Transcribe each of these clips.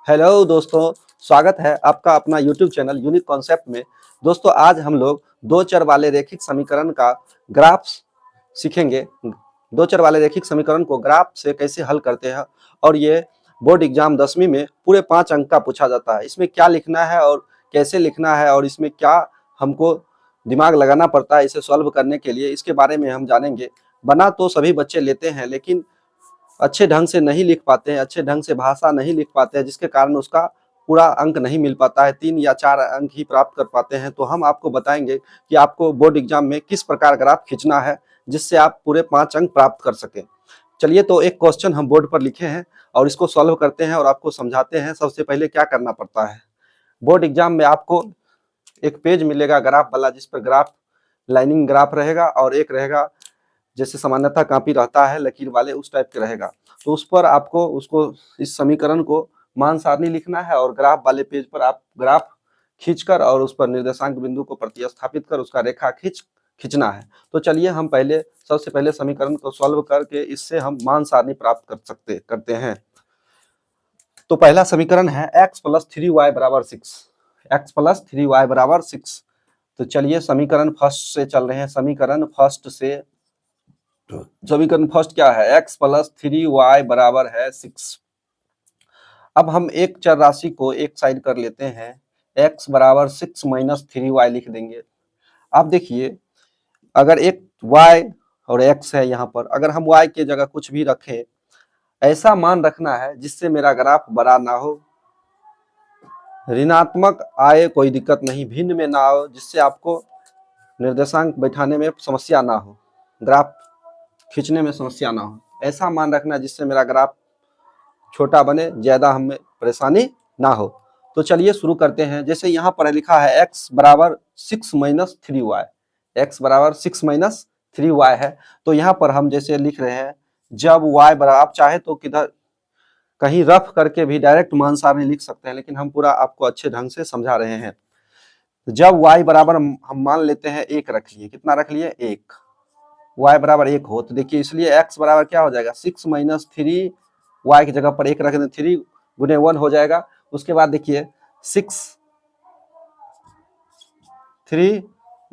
Hello दोस्तों, स्वागत है आपका अपना यूट्यूब चैनल यूनिक कॉन्सेप्ट में। दोस्तों आज हम लोग दो चर वाले रैखिक समीकरण का ग्राफ सीखेंगे। दो चर वाले रैखिक समीकरण को ग्राफ से कैसे हल करते हैं और ये बोर्ड एग्जाम 10वीं में पूरे 5 अंक का पूछा जाता है। इसमें क्या लिखना है और कैसे लिखना है और इसमें क्या हमको दिमाग लगाना पड़ता है इसे सॉल्व करने के लिए, इसके बारे में हम जानेंगे। बना तो सभी बच्चे लेते हैं लेकिन अच्छे ढंग से नहीं लिख पाते हैं, अच्छे ढंग से भाषा नहीं लिख पाते हैं, जिसके कारण उसका पूरा अंक नहीं मिल पाता है, 3 या 4 अंक ही प्राप्त कर पाते हैं। तो हम आपको बताएंगे कि आपको बोर्ड एग्जाम में किस प्रकार ग्राफ खींचना है जिससे आप पूरे 5 अंक प्राप्त कर सकें। चलिए तो एक क्वेश्चन हम बोर्ड पर लिखे हैं और इसको सॉल्व करते हैं और आपको समझाते हैं। सबसे पहले क्या करना पड़ता है, बोर्ड एग्जाम में आपको एक पेज मिलेगा ग्राफ वाला, जिस पर ग्राफ लाइनिंग ग्राफ रहेगा और एक रहेगा जैसे सामान्यतः कॉपी रहता है लकीर वाले, उस टाइप के रहेगा। तो उस पर आपको उसको इस समीकरण को मान सारणी लिखना है और ग्राफ वाले पेज पर आप ग्राफ खींचकर और उस पर निर्देशांक बिंदु को प्रतिस्थापित कर उसका रेखा खींचना है। तो चलिए हम सबसे पहले समीकरण को सॉल्व करके इससे हम मान सारणी प्राप्त करते हैं। तो पहला समीकरण है x + 3y = 6। x + 3y = 6। तो चलिए समीकरण फर्स्ट से चल रहे हैं। समीकरण फर्स्ट क्या है, x + 3y = 6। अब हम एक चर राशि को एक साइड कर लेते हैं, x = 6 - 3y लिख देंगे। अब देखिए अगर एक y और x है, यहाँ पर अगर हम y के जगह कुछ भी रखें, ऐसा मान रखना है जिससे मेरा ग्राफ बड़ा ना हो, ऋणात्मक आए कोई दिक्कत नहीं, भिन्न में ना हो, जिससे आपको निर्देशांक बैठाने में समस्या ना हो, ग्राफ खींचने में समस्या ना हो। ऐसा मान रखना जिससे मेरा ग्राफ छोटा बने, ज्यादा हमें परेशानी ना हो। तो चलिए शुरू करते हैं। जैसे यहाँ पर लिखा है x = 6 - 3y, x = 6 - 3y है। तो यहाँ पर हम जैसे लिख रहे हैं, जब y बराबर, आप चाहे तो किधर कहीं रफ करके भी डायरेक्ट मान सारणी लिख सकते हैं, लेकिन हम पूरा आपको अच्छे ढंग से समझा रहे हैं। जब y बराबर हम मान लेते हैं 1 रख लिए, कितना रख लिए 1, y बराबर 1 हो, तो देखिए इसलिए x बराबर क्या हो जाएगा, 6 - 3, y की जगह पर 1 रख दें, 3 × 1 हो जाएगा। उसके बाद देखिए 6 3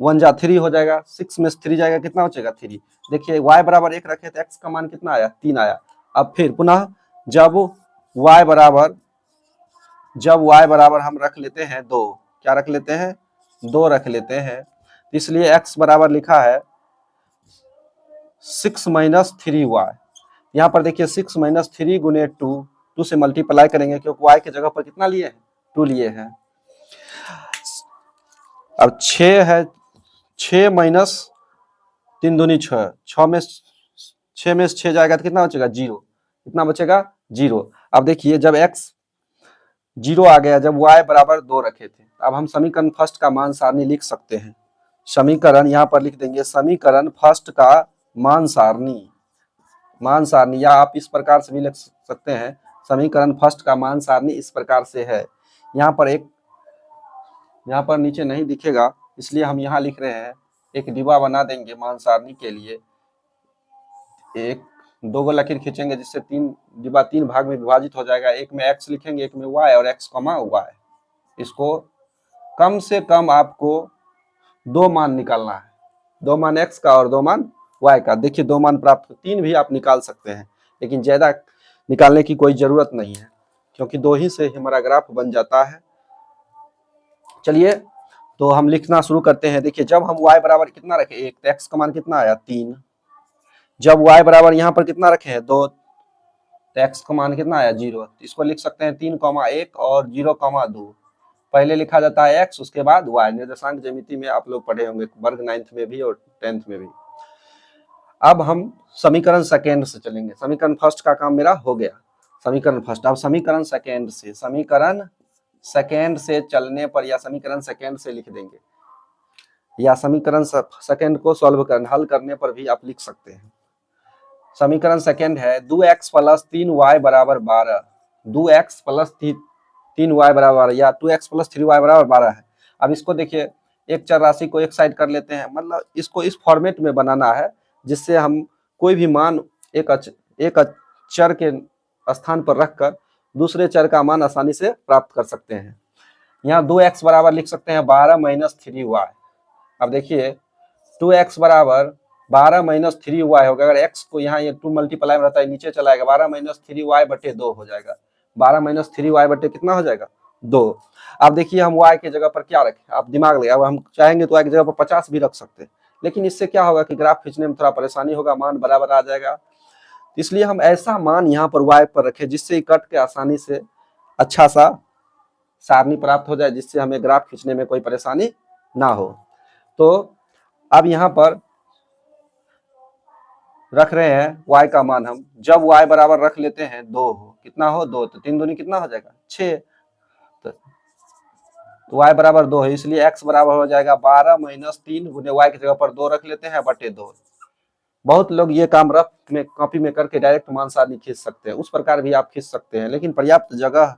1 जा 3 हो जाएगा, 6 में से 3 जाएगा, कितना बचेगा 3। देखिए y बराबर 1 रखे तो x का मान कितना आया, 3 आया। अब फिर पुनः जब y बराबर हम रख लेते हैं 2, क्या रख लेते हैं, 2 रख लेते हैं, इसलिए x बराबर लिखा है 6 - 3y। यहाँ पर देखिए 6 - 3 × 2 से मल्टीप्लाई करेंगे क्योंकि y की जगह पर कितना लिए हैं, 2 लिए हैं। अब 6 है, 6 - 3 दूनी 6, 6 में से 6 जाएगा तो कितना बचेगा 0, कितना बचेगा 0। अब देखिए जब x 0 आ गया, जब y बराबर 2 रखे थे, अब हम समीकरण फर्स्ट का मान सारणी लिख सकते हैं। समीकरण यहाँ पर लिख देंगे, समीकरण फर्स्ट का मान सारणी, या आप इस प्रकार से भी लिख सकते हैं, समीकरण फर्स्ट का मान सारणी इस प्रकार से है। यहाँ पर नीचे नहीं दिखेगा इसलिए हम यहाँ लिख रहे हैं, एक डिब्बा बना देंगे मान सारणी के लिए, एक 2 लकीर खींचेंगे जिससे 3 डिब्बा 3 भाग में विभाजित हो जाएगा। एक में x लिखेंगे, एक में y, और x, y। इसको कम से कम आपको 2 मान निकालना है, 2 मान x का और 2 मान y का। देखिए 2 मान प्राप्त, 3 भी आप निकाल सकते हैं, लेकिन ज्यादा निकालने की कोई जरूरत नहीं है क्योंकि 2 ही से हमारा ग्राफ बन जाता है। चलिए तो हम लिखना शुरू करते हैं। देखिए जब हम y बराबर कितना रखे 1, तो x का मान कितना आया 3। जब y बराबर यहाँ पर कितना रखे हैं 2, तो x का मान कितना आया 0। इसको लिख सकते हैं 3, 1 और 0, 2। पहले लिखा जाता है x, उसके बाद y। निर्देशांक ज्यामिति में आप लोग पढ़े होंगे, वर्ग 9th में भी और 10th में भी। अब हम समीकरण सेकेंड से चलेंगे। समीकरण फर्स्ट का काम मेरा हो गया, समीकरण फर्स्ट। अब समीकरण सेकेंड से चलने पर या समीकरण सेकेंड से लिख देंगे, या समीकरण सेकेंड को हल करने पर भी आप लिख सकते हैं। समीकरण सेकेंड है 2x + 3y = 12, 2x + 3y = या 2x + 3y = 12 है। अब इसको देखिए, एक चर राशि को एक साइड कर लेते हैं, मतलब इसको इस फॉर्मेट में बनाना है जिससे हम कोई भी मान एक चर के स्थान पर रखकर दूसरे चर का मान आसानी से प्राप्त कर सकते हैं। यहाँ 2x बराबर लिख सकते हैं 12 माइनस 3y। अब देखिए 2x बराबर 12 माइनस 3y होगा। अगर x को यहाँ ये 2 मल्टीप्लाई में रहता है नीचे चला आएगा, 12 माइनस 3y बटे 2 हो जाएगा। 12 माइनस 3y बटे कितना हो जाएगा 2। अब देखिए हम y की जगह पर क्या रखें, आप दिमाग लगे। अब हम चाहेंगे तो y की जगह पर 50 भी रख सकते हैं, लेकिन इससे क्या होगा कि ग्राफ खींचने में थोड़ा परेशानी होगा, मान बराबर आ जाएगा। इसलिए हम ऐसा मान यहाँ पर y पर रखें जिससे कट के आसानी से अच्छा सा सारणी प्राप्त हो जाए, जिससे हमें ग्राफ खींचने में कोई परेशानी ना हो। तो अब यहाँ पर रख रहे हैं y का मान हम, जब y बराबर रख लेते हैं 2 हो, कितना हो 2, तो 3 दूनी कितना हो जाएगा 6, तो y बराबर 2 है, इसलिए x बराबर हो जाएगा 12 माइनस 3 गुने y की जगह पर 2 रख लेते हैं बटे 2। बहुत लोग ये काम रफ में कॉपी में करके डायरेक्ट मान सारणी खींच सकते हैं, उस प्रकार भी आप खींच सकते हैं, लेकिन पर्याप्त जगह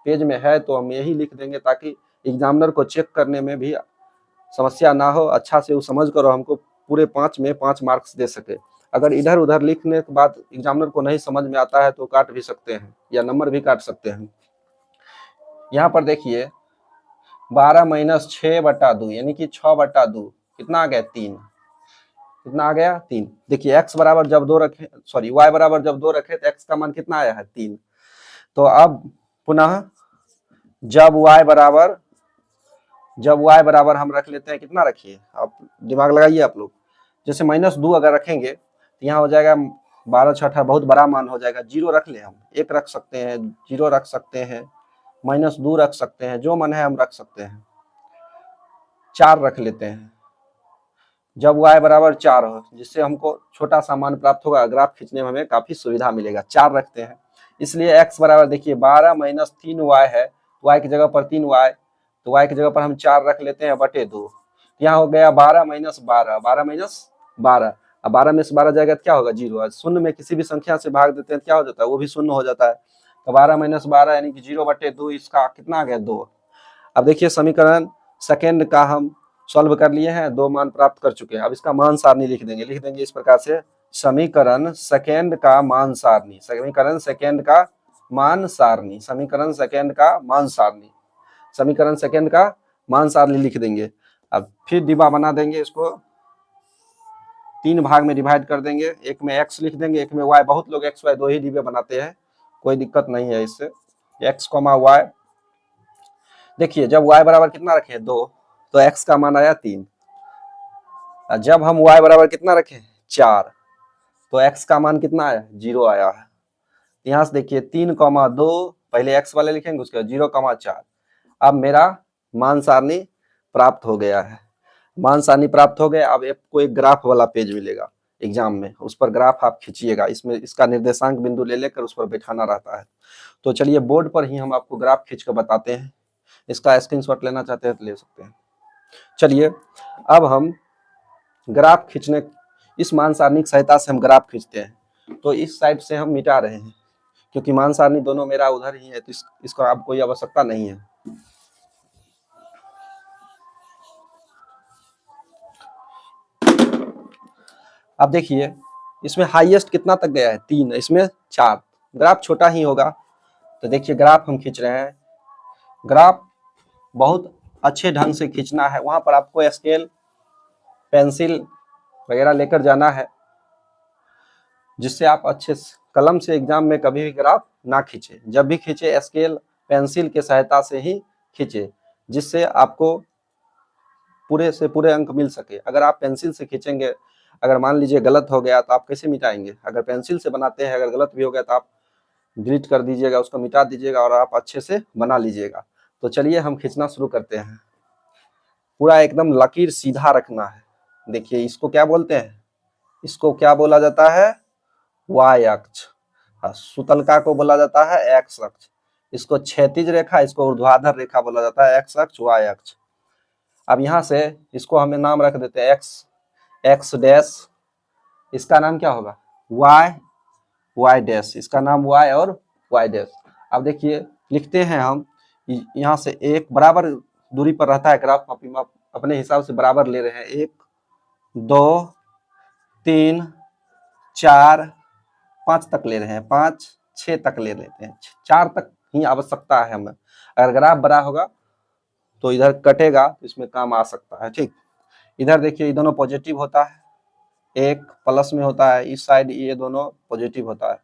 पेज में है तो हम यही लिख देंगे ताकि एग्जामिनर को चेक करने में भी समस्या ना हो, अच्छा से वो समझ कर हमको पूरे 5 में 5 मार्क्स दे सके। अगर इधर उधर लिखने के बाद एग्जामिनर को नहीं समझ में आता है तो काट भी सकते हैं या नंबर भी काट सकते हैं। यहाँ पर देखिए 12 माइनस 6 बटा 2 यानी कि 6 बटा 2 कितना आ गया 3, कितना आ गया 3। देखिए x बराबर जब 2 रखे, सॉरी y बराबर जब 2 रखे तो x का मान कितना आया है 3। तो अब पुनः जब y बराबर हम रख लेते हैं, कितना रखिए आप दिमाग लगाइए आप लोग, जैसे -2 अगर रखेंगे तो यहाँ हो जाएगा 12 छठा बहुत बड़ा मान हो जाएगा, 0 रख ले हम, 1 रख सकते हैं, 0 रख सकते हैं, -2 रख सकते हैं, जो मन है हम रख सकते हैं, 4 रख लेते हैं जब y बराबर 4 हो, जिससे हमको छोटा सा मान प्राप्त होगा, ग्राफ खींचने में हमें काफी सुविधा मिलेगा। 4 रखते हैं, इसलिए x बराबर देखिए 12 माइनस 3y है, y की जगह पर 3y, तो y की जगह पर हम 4 रख लेते हैं बटे 2। यहाँ हो गया 12 माइनस 12, 12 माइनस 12, अब 12 में से 12 जाएगा तो क्या होगा 0। शून्य में किसी भी संख्या से भाग देते हैं क्या हो जाता है, वो भी शून्य हो जाता है। तो 12 माइनस 12 यानी कि 0 बटे 2, इसका कितना आ गया 2। अब देखिए समीकरण सेकेंड का हम सॉल्व कर लिए हैं, 2 मान प्राप्त कर चुके हैं। अब इसका मान सारणी लिख देंगे इस प्रकार से, समीकरण सेकेंड का मान सारणी, समीकरण सेकेंड का मान सारणी, समीकरण सेकेंड का मान सारणी, समीकरण सेकेंड का मान सारणी लिख देंगे। अब फिर डिब्बा बना देंगे, इसको 3 भाग में डिवाइड कर देंगे, एक में x लिख देंगे, एक में y। बहुत लोग x y 2 ही डिब्बे बनाते हैं, कोई दिक्कत नहीं है इससे। x, y, देखिए जब y बराबर कितना रखे 2 तो x का मान आया 3, जब हम y बराबर कितना रखे 4 तो x का मान कितना आया 0 आया है। यहाँ से देखिए 3,2 पहले x वाले लिखेंगे, उसके बाद 0,4। अब मेरा मान सारणी प्राप्त हो गया है, मान सारणी प्राप्त हो गया। अब आपको एक ग्राफ वाला पेज मिलेगा एग्जाम में, उस पर ग्राफ आप खींचिएगा, इसमें इसका निर्देशांक बिंदु ले लेकर उस पर बैठाना रहता है। तो चलिए बोर्ड पर ही हम आपको ग्राफ खींच कर बताते हैं, इसका स्क्रीनशॉट लेना चाहते हैं तो ले सकते हैं। चलिए अब हम ग्राफ खींचने, इस मान सारणी की सहायता से हम ग्राफ खींचते हैं। तो इस साइड से हम मिटा रहे हैं क्योंकि मान सारणी दोनों मेरा उधर ही है, तो इसका अब कोई आवश्यकता नहीं है। अब देखिए इसमें हाईएस्ट कितना तक गया है 3, इसमें 4, ग्राफ छोटा ही होगा। तो देखिए ग्राफ हम खींच रहे हैं, ग्राफ बहुत अच्छे ढंग से खींचना है, वहां पर आपको स्केल पेंसिल वगैरह लेकर जाना है, जिससे आप अच्छे कलम से एग्जाम में कभी भी ग्राफ ना खींचे। जब भी खींचे स्केल पेंसिल के सहायता से ही खींचे, जिससे आपको पूरे से पूरे अंक मिल सके। अगर आप पेंसिल से खींचेंगे, अगर मान लीजिए गलत हो गया तो आप कैसे मिटाएंगे। अगर पेंसिल से बनाते हैं, अगर गलत भी हो गया तो आप डिलीट कर दीजिएगा, उसको मिटा दीजिएगा और आप अच्छे से बना लीजिएगा। तो चलिए हम खींचना शुरू करते हैं। पूरा एकदम लकीर सीधा रखना है। देखिए इसको क्या बोलते हैं, इसको क्या बोला जाता है y अक्ष, सुतलका को बोला जाता है x अक्ष, इसको क्षैतिज रेखा, इसको ऊर्ध्वाधर रेखा बोला जाता है x अक्ष y अक्ष। अब यहाँ से इसको हमें नाम रख देते हैं x डैश, इसका नाम क्या होगा y डैश, इसका नाम y और y डैश। अब देखिए लिखते हैं हम, यहाँ से एक बराबर दूरी पर रहता है ग्राफ कॉपी में, अपने हिसाब से बराबर ले रहे हैं, 1 2 3 4 5 तक ले रहे हैं, 5 6 तक ले लेते हैं, 4 तक ही आवश्यकता है हमें। अगर ग्राफ बड़ा होगा तो इधर कटेगा तो इसमें काम आ सकता है। ठीक, इधर देखिए ये दोनों पॉजिटिव होता है, एक प्लस में होता है, इस साइड ये दोनों पॉजिटिव होता है।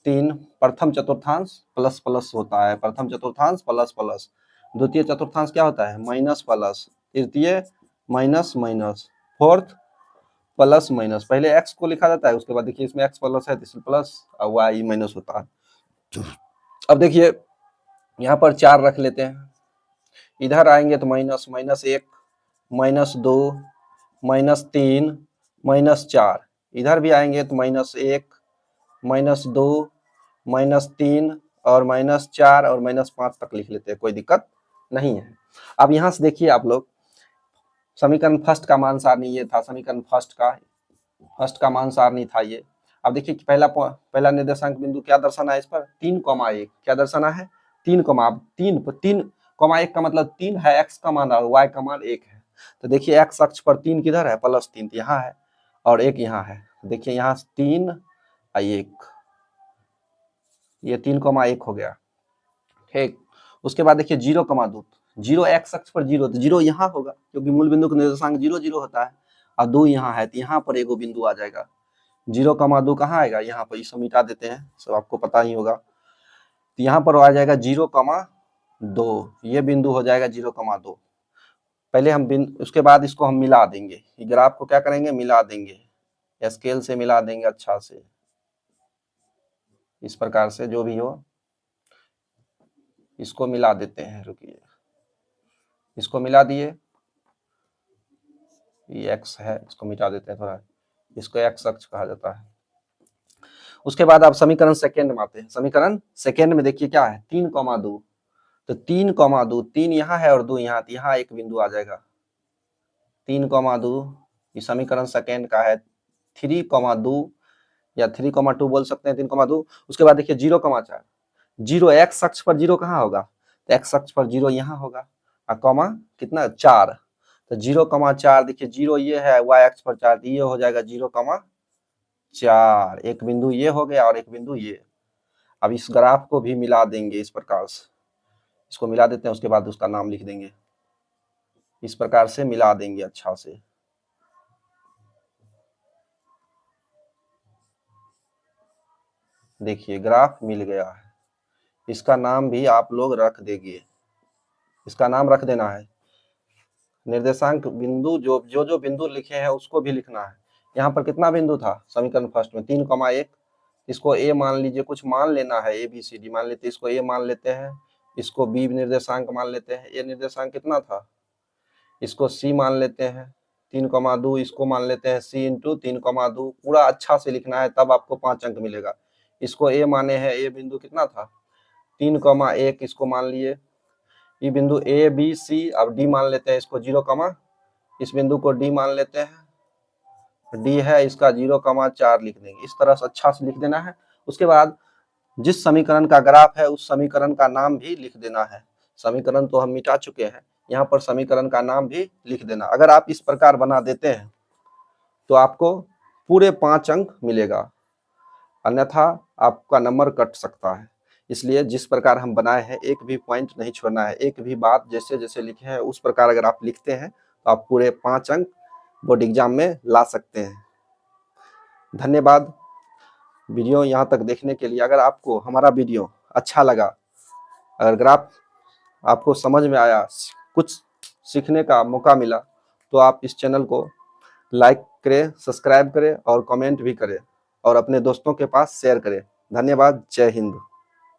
3 प्रथम चतुर्थांश प्लस प्लस होता है, प्रथम चतुर्थांश प्लस प्लस, द्वितीय चतुर्थांश क्या होता है माइनस प्लस, तृतीय minus minus, fourth plus minus. पहले x को लिखा जाता है, उसके बाद देखिए इसमें x प्लस है तो इसमें प्लस और y माइनस होता है। अब देखिए यहाँ पर 4 रख लेते हैं, इधर आएंगे तो minus, minus 1, minus 2, minus 3, minus 4, इधर भी आएंगे तो माइनस 1, माइनस 2, माइनस 3 और माइनस 4 और माइनस 5 तक लिख लेते हैं, कोई दिक्कत नहीं है। अब यहाँ से देखिए आप लोग, समीकरण फर्स्ट का मान सारणी ये था, समीकरण फर्स्ट का मान सारणी था ये। अब देखिए पहला निर्देशांक बिंदु क्या दर्शाना है इस पर 3,1, क्या दर्शाना है 3,1 का मतलब 3 है, x का मान और y का मान 1 है। तो देखिए x अक्ष पर 3 किधर है, +3 यहाँ है और 1 यहाँ है। देखिए यहाँ 3 और 1, ये 3,1 हो गया। ठीक, उसके बाद देखिए 0,2, 0 x अक्ष पर 0, तो 0 यहाँ होगा क्योंकि मूल बिंदु का निर्देशांक 0 0 होता है और 2 यहाँ है तो यहाँ पर एगो बिंदु आ जाएगा। 0,2 कहाँ आएगा, यहाँ पर, इसे मिटा देते हैं, सब आपको पता ही होगा। तो यहाँ पर आ जाएगा 0,2, ये बिंदु हो जाएगा 0,2। पहले हम उसके बाद इसको हम मिला देंगे, ग्राफ को क्या करेंगे मिला देंगे, स्केल से मिला देंगे अच्छा से, इस प्रकार से जो भी हो इसको मिला देते हैं। रुकिए, इसको मिला दिए, ये x है, इसको मिटा देते हैं थोड़ा, इसको x अक्ष कहा जाता है। उसके बाद आप समीकरण सेकेंड में आते हैं। समीकरण सेकेंड में देखिए क्या है 3,2, तो 3,2, 3 यहाँ है और 2 यहाँ, तो यहाँ एक बिंदु आ जाएगा 3,2, ये समीकरण सेकेंड का है। 3,2 या 3,2 बोल सकते हैं, 3,2। उसके बाद देखिए 0,4, 0 x अक्ष पर 0 कहाँ होगा, तो x अक्ष पर 0 यहाँ होगा और कॉमा कितना 4, तो 0,4 देखिए 0 ये है, y अक्ष पर 4, ये हो जाएगा 0,4, एक बिंदु ये हो गया और एक बिंदु ये। अब इस ग्राफ को भी मिला देंगे इस प्रकार से, इसको मिला देते हैं, उसके बाद उसका नाम लिख देंगे, इस प्रकार से मिला देंगे अच्छा से। देखिए ग्राफ मिल गया है, इसका नाम भी आप लोग रख देंगे, इसका नाम रख देना है। निर्देशांक बिंदु जो बिंदु लिखे हैं उसको भी लिखना है। यहाँ पर कितना बिंदु था समीकरण फर्स्ट में 3,1, इसको a मान लीजिए, कुछ मान लेना है, ABCD मान लेते हैं, इसको a मान लेते हैं, इसको b निर्देशांक मान लेते हैं। a निर्देशांक कितना था, इसको c मान लेते हैं, 3,2, इसको मान लेते हैं c इंटू 3,2, पूरा अच्छा से लिखना है तब आपको 5 अंक मिलेगा। इसको a माने हैं, a बिंदु कितना था 3,1, इसको मान लिए, ये बिंदु A B C, अब D मान लेते हैं इसको 0, इस बिंदु को D मान लेते हैं, D है, इसका 0,4 लिख देंगे, इस तरह से अच्छा से लिख देना है। उसके बाद जिस समीकरण का ग्राफ है उस समीकरण का नाम भी लिख देना है। समीकरण तो हम मिटा चुके हैं, यहाँ पर समीकरण का नाम भी लिख देना। अगर आप इस प्रकार बना देते हैं तो आपको पूरे 5 अंक मिलेगा, अन्यथा आपका नंबर कट सकता है। इसलिए जिस प्रकार हम बनाए हैं एक भी पॉइंट नहीं छोड़ना है, एक भी बात जैसे जैसे लिखे हैं उस प्रकार अगर आप लिखते हैं तो आप पूरे 5 अंक बोर्ड एग्जाम में ला सकते हैं। धन्यवाद वीडियो यहाँ तक देखने के लिए। अगर आपको हमारा वीडियो अच्छा लगा, अगर ग्राफ आपको समझ में आया, कुछ सीखने का मौका मिला, तो आप इस चैनल को लाइक करें, सब्सक्राइब करें और कमेंट भी करें और अपने दोस्तों के पास शेयर करें। धन्यवाद, जय हिंद।